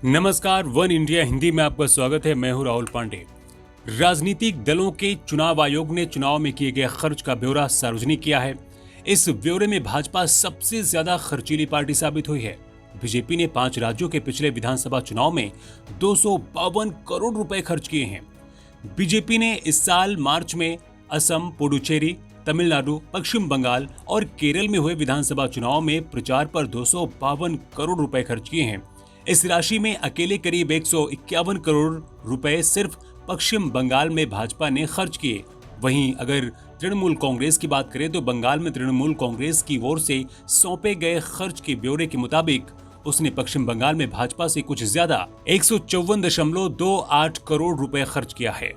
नमस्कार, one India Hindi में आपका स्वागत है। मैं हूं राहुल पांडे। राजनीतिक दलों के चुनाव आयोग ने चुनाव में किए गए खर्च का ब्यौरा सार्वजनिक किया है। इस ब्यौरे में भाजपा सबसे ज्यादा खर्चीली पार्टी साबित हुई है। बीजेपी ने 5 राज्यों के पिछले विधानसभा चुनाव में 252 करोड़ रुपए खर्च किए हैं। बीजेपी ने इस साल मार्च में असम, पुडुचेरी, तमिलनाडु, पश्चिम बंगाल और केरल में हुए विधानसभा चुनाव में प्रचार पर 252 करोड़ रुपए खर्च किए हैं। इस राशि में अकेले करीब 151 करोड़ रुपए सिर्फ पश्चिम बंगाल में भाजपा ने खर्च किए। वहीं अगर तृणमूल कांग्रेस की बात करें तो बंगाल में तृणमूल कांग्रेस की ओर से सौंपे गए खर्च के ब्यौरे के मुताबिक उसने पश्चिम बंगाल में भाजपा से कुछ ज्यादा 154.28 करोड़ रुपए खर्च किया है।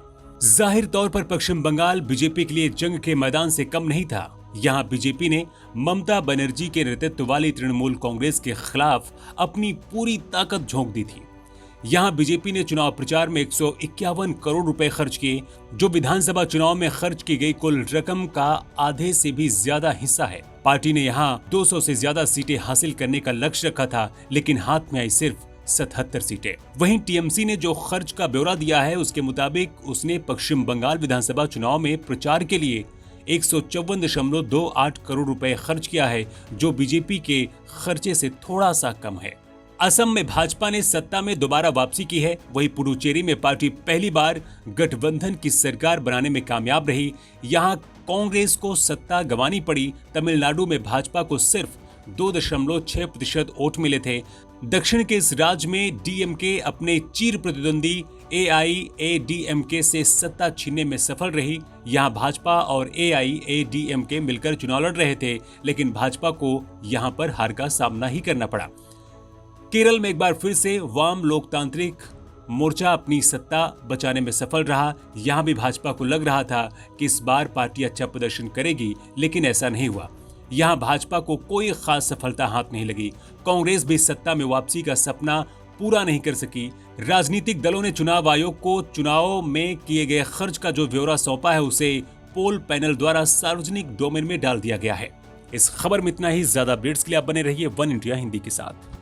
जाहिर तौर पर पश्चिम बंगाल बीजेपी के लिए जंग के मैदान से कम नहीं था। यहाँ बीजेपी ने ममता बनर्जी के नेतृत्व वाली तृणमूल कांग्रेस के खिलाफ अपनी पूरी ताकत झोंक दी थी। यहाँ बीजेपी ने चुनाव प्रचार में 151 करोड़ रुपए खर्च किए, जो विधानसभा चुनाव में खर्च की गई कुल रकम का आधे से भी ज्यादा हिस्सा है। पार्टी ने यहाँ 200 से ज्यादा सीटें हासिल करने का लक्ष्य रखा था, लेकिन हाथ में आई सिर्फ 77 सीटें। वहीं टीएमसी ने जो खर्च का ब्यौरा दिया है उसके मुताबिक उसने पश्चिम बंगाल विधानसभा चुनाव में प्रचार के लिए 154.28 करोड़ रुपए खर्च किया है, जो बीजेपी के खर्चे से थोड़ा सा कम है। असम में भाजपा ने सत्ता में दोबारा वापसी की है। वहीं पुडुचेरी में पार्टी पहली बार गठबंधन की सरकार बनाने में कामयाब रही। यहां कांग्रेस को सत्ता गंवानी पड़ी। तमिलनाडु में भाजपा को सिर्फ 2.6% वोट मिले थे। दक्षिण के इस राज्य में डीएमके अपने चीर प्रतिद्वंदी एआईएडीएमके से सत्ता छीनने में सफल रही। यहां भाजपा और एआईएडीएमके मिलकर चुनाव लड़ रहे थे, लेकिन भाजपा को यहां पर हार का सामना ही करना पड़ा। केरल में एक बार फिर से वाम लोकतांत्रिक मोर्चा अपनी सत्ता बचाने में सफल रहा। यहां भी भाजपा को लग रहा था कि इस बार पार्टी अच्छा प्रदर्शन करेगी, लेकिन ऐसा नहीं हुआ। यहां भाजपा को कोई खास सफलता हाथ नहीं लगी। कांग्रेस भी सत्ता में वापसी का सपना पूरा नहीं कर सकी। राजनीतिक दलों ने चुनाव आयोग को चुनाव में किए गए खर्च का जो ब्यौरा सौंपा है उसे पोल पैनल द्वारा सार्वजनिक डोमेन में डाल दिया गया है। इस खबर में इतना ही। ज्यादा अपडेट्स के लिए आप बने रहिए वन इंडिया हिंदी के साथ।